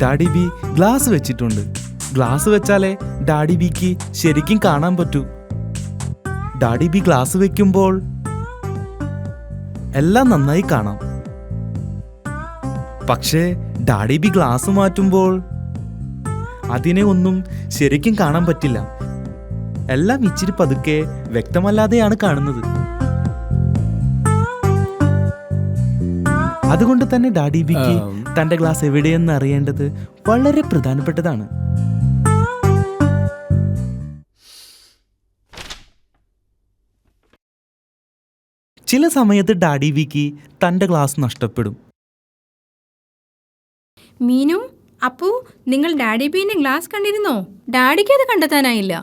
Daddy B glass വെച്ചിട്ടുണ്ട്. Glass വെച്ചാലേ daddy ബിക്ക് ശരിക്കും കാണാൻ പറ്റൂ. ഡാഡി ബി ഗ്ലാസ് വെക്കുമ്പോൾ എല്ലാം നന്നായി കാണാം. പക്ഷേ ഡാഡി ബി ഗ്ലാസ് മാറ്റുമ്പോൾ അതിനെ ഒന്നും ശരിക്കും കാണാൻ പറ്റില്ല. എല്ലാം ഇച്ചിരി പതുക്കെ വ്യക്തമല്ലാതെയാണ് കാണുന്നത്. അതുകൊണ്ട് തന്നെ ഡാഡി ബിക്ക് തന്റെ ഗ്ലാസ് എവിടെയെന്ന് അറിയേണ്ടത് വളരെ പ്രധാനപ്പെട്ടതാണ്. ചില സമയത്ത് ഡാഡി ബിക്ക് തന്റെ ഗ്ലാസ് നഷ്ടപ്പെടും. മീനു, അപ്പു, നിങ്ങൾ ഡാഡി ബീന്റെ ഗ്ലാസ് കണ്ടിരുന്നോ? ഡാഡിക്ക് അത് കണ്ടെത്താനായില്ല.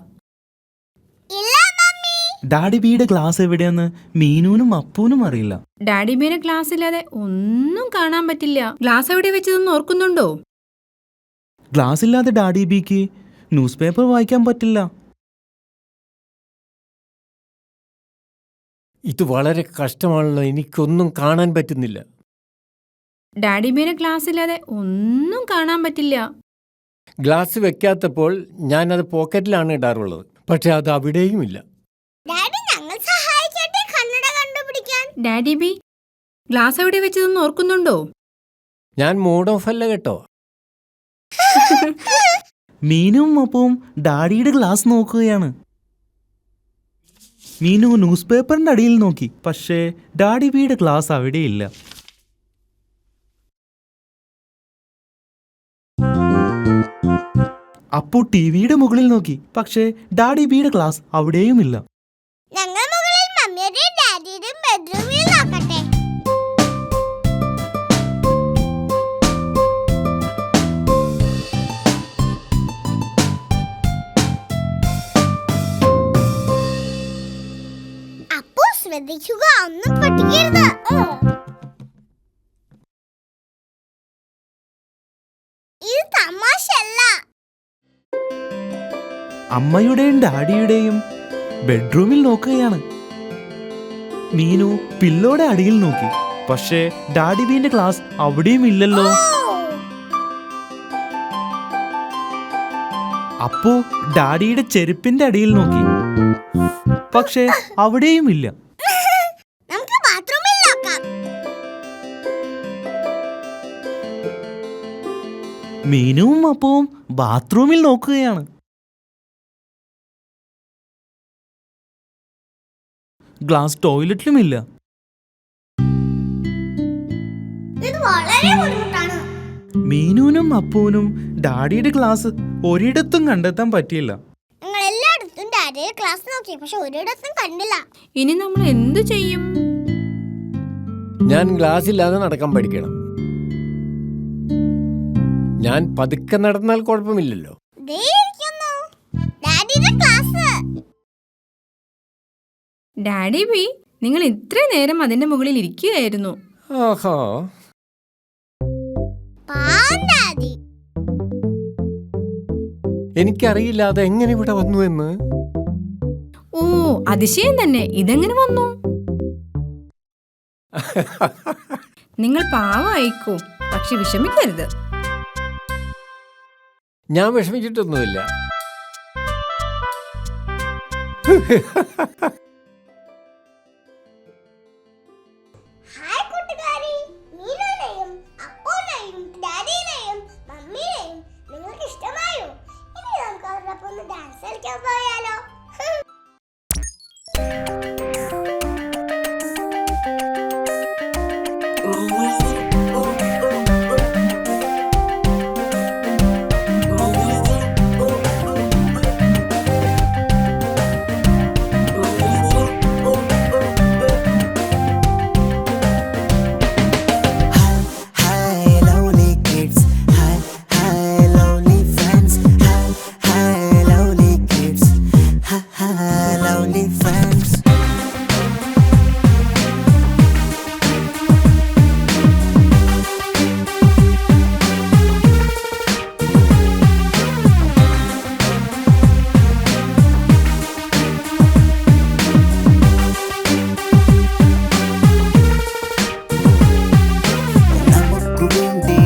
ഡാഡി ബിയുടെ ഗ്ലാസ് എവിടെയെന്ന് മീനുവിനും അപ്പൂനും അറിയില്ല. ഡാഡി ബീന്റെ ഗ്ലാസ് ഇല്ലാതെ ഒന്നും കാണാൻ പറ്റില്ല. ഗ്ലാസ് എവിടെ വെച്ചതെന്ന് ഓർക്കുന്നുണ്ടോ? ഗ്ലാസ് ഇല്ലാതെ ഡാഡി ബിക്ക് ന്യൂസ് പേപ്പർ വായിക്കാൻ പറ്റില്ല. ഇത് വളരെ കഷ്ടമാണല്ലോ, എനിക്കൊന്നും കാണാൻ പറ്റുന്നില്ല. ഡാഡി ബീന്റെ ഗ്ലാസ് ഇല്ലാതെ ഒന്നും കാണാൻ പറ്റില്ല. ഗ്ലാസ് വെക്കാത്തപ്പോൾ ഞാനത് പോക്കറ്റിലാണ് ഇടാറുള്ളത്, പക്ഷെ അത് അവിടെയും ഇല്ല. ഡാഡി ബി ഗ്ലാസ് എവിടെ വെച്ചതെന്ന് ഓർക്കുന്നുണ്ടോ? ഞാൻ മൂഡ് ഓഫ് അല്ല കേട്ടോ. മീനും അപ്പവും ഡാഡിയുടെ ഗ്ലാസ് നോക്കുകയാണ്. മീനു ന്യൂസ് പേപ്പറിന്റെ അടിയിൽ നോക്കി, പക്ഷേ ഡാഡി ബിയുടെ ഗ്ലാസ് അവിടെയില്ല. അപ്പു ടിവിയുടെ മുകളിൽ നോക്കി, പക്ഷേ ഡാഡി ബിയുടെ ഗ്ലാസ് അവിടെയുമില്ല. ശ്രദ്ധിക്കുക, ഒന്നും പൊട്ടിക്കരുത്. ഇത് തമാശയല്ല. അമ്മയുടെയും ഡാഡിയുടെയും ബെഡ്റൂമിൽ നോക്കുകയാണ്. മീനു പില്ലോടെ അടിയിൽ നോക്കി, പക്ഷേ ഡാഡി ബീന്റെ ഗ്ലാസ് അവിടെയും ഇല്ലല്ലോ. അപ്പു ഡാഡിയുടെ ചെരുപ്പിന്റെ അടിയിൽ നോക്കി, പക്ഷേ അവിടെയും ഇല്ല. മീനുവും അപ്പവും ബാത്റൂമിൽ നോക്കുകയാണ്. ഗ്ലാസ് ടോയ്ലറ്റിലുമില്ല. മീനുവിനും അപ്പൂനും ഡാഡിയുടെ ഗ്ലാസ് ഒരിടത്തും കണ്ടെത്താൻ പറ്റിയില്ല. ഇനി നമ്മൾ എന്തു ചെയ്യും? ഞാൻ ഗ്ലാസ് ഇല്ലാതെ നടക്കാൻ പഠിക്കണം. ഞാൻ പതുക്കെ നടന്നാൽ കുഴപ്പമില്ലല്ലോ. ഡാഡി ബി, നിങ്ങൾ ഇത്ര നേരം അതിന്റെ മുകളിൽ ഇരിക്കുകയായിരുന്നു. ആഹാ, എനിക്കറിയില്ല അത് എങ്ങനെ ഇവിടെ വന്നു എന്ന്. ഓ, അതിശയം തന്നെ. ഇതെങ്ങനെ വന്നു? നിങ്ങൾ പാവമായിക്കോ, പക്ഷെ വിഷമിക്കരുത്. ഞാൻ വിഷമിച്ചിട്ടൊന്നുമില്ല. ഡാൻസ് കളിക്കാൻ പോയാലോ? നമുക്ക് വേണ്ടി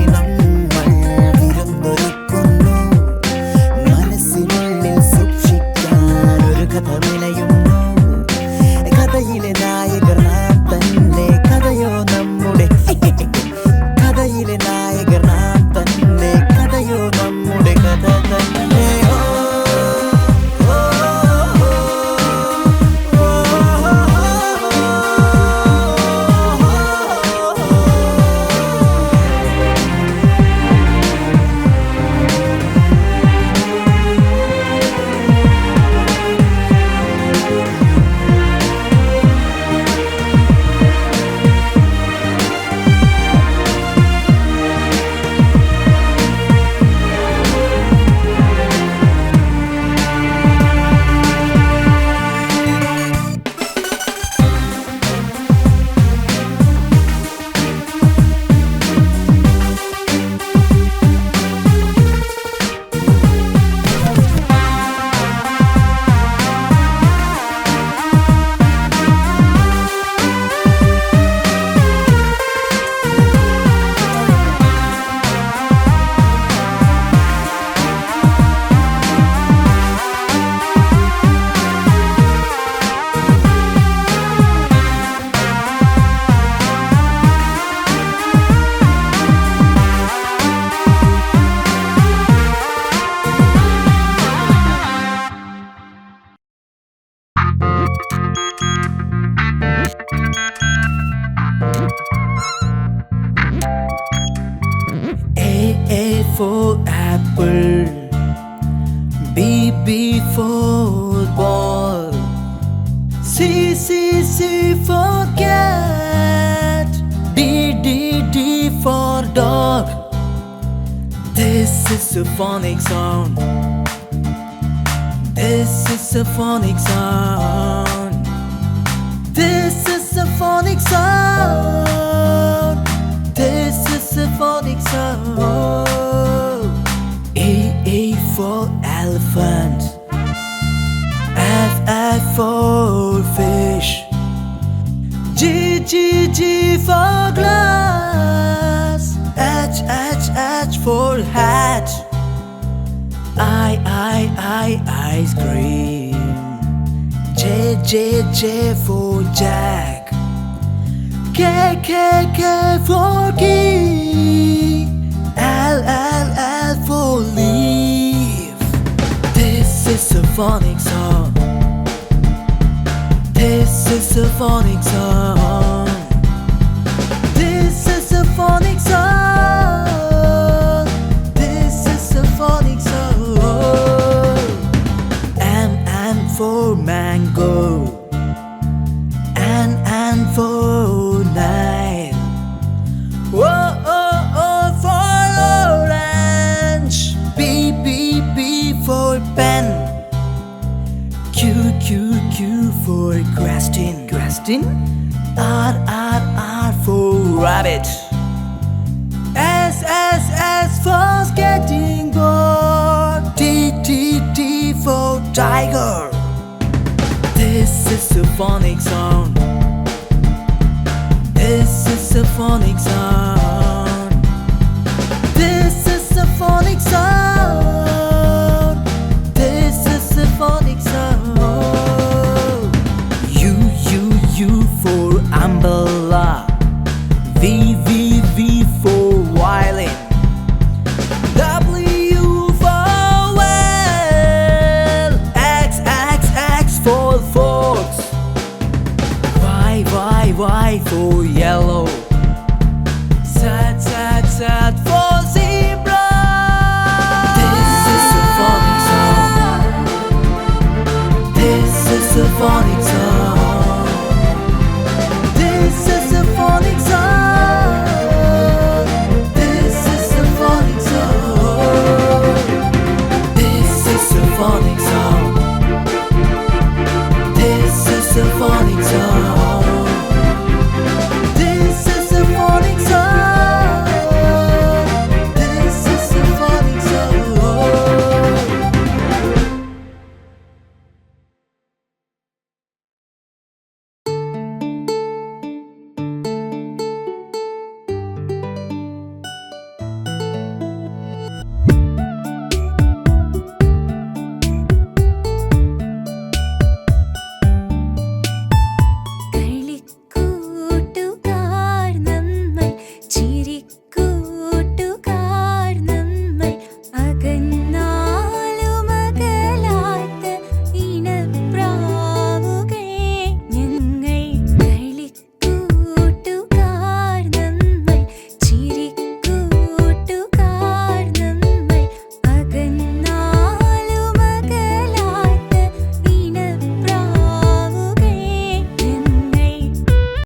for apple, B for ball, C for cat, D for dog. This is a phonic sound. This is a phonic sound. This is a phonic sound. This is a phonic sound. A for elephant. F for fish. G for glass. H for hat. Ice cream. J for Jack. K for key. L for leaf. This is a phonic sound. This is a phonic sound. This is a phonic sound. This is a phonic sound. M for mango. N for nine. O for orange. B for pen. Q for Crestin. R for rabbit. S for skating board. T for tiger. This is a phonic sound. This is a phonic sound. This is a phonic sound. This is a phonic sound. U for umbrella. V for violin. W for whale. X for fox. Y for yellow. Z for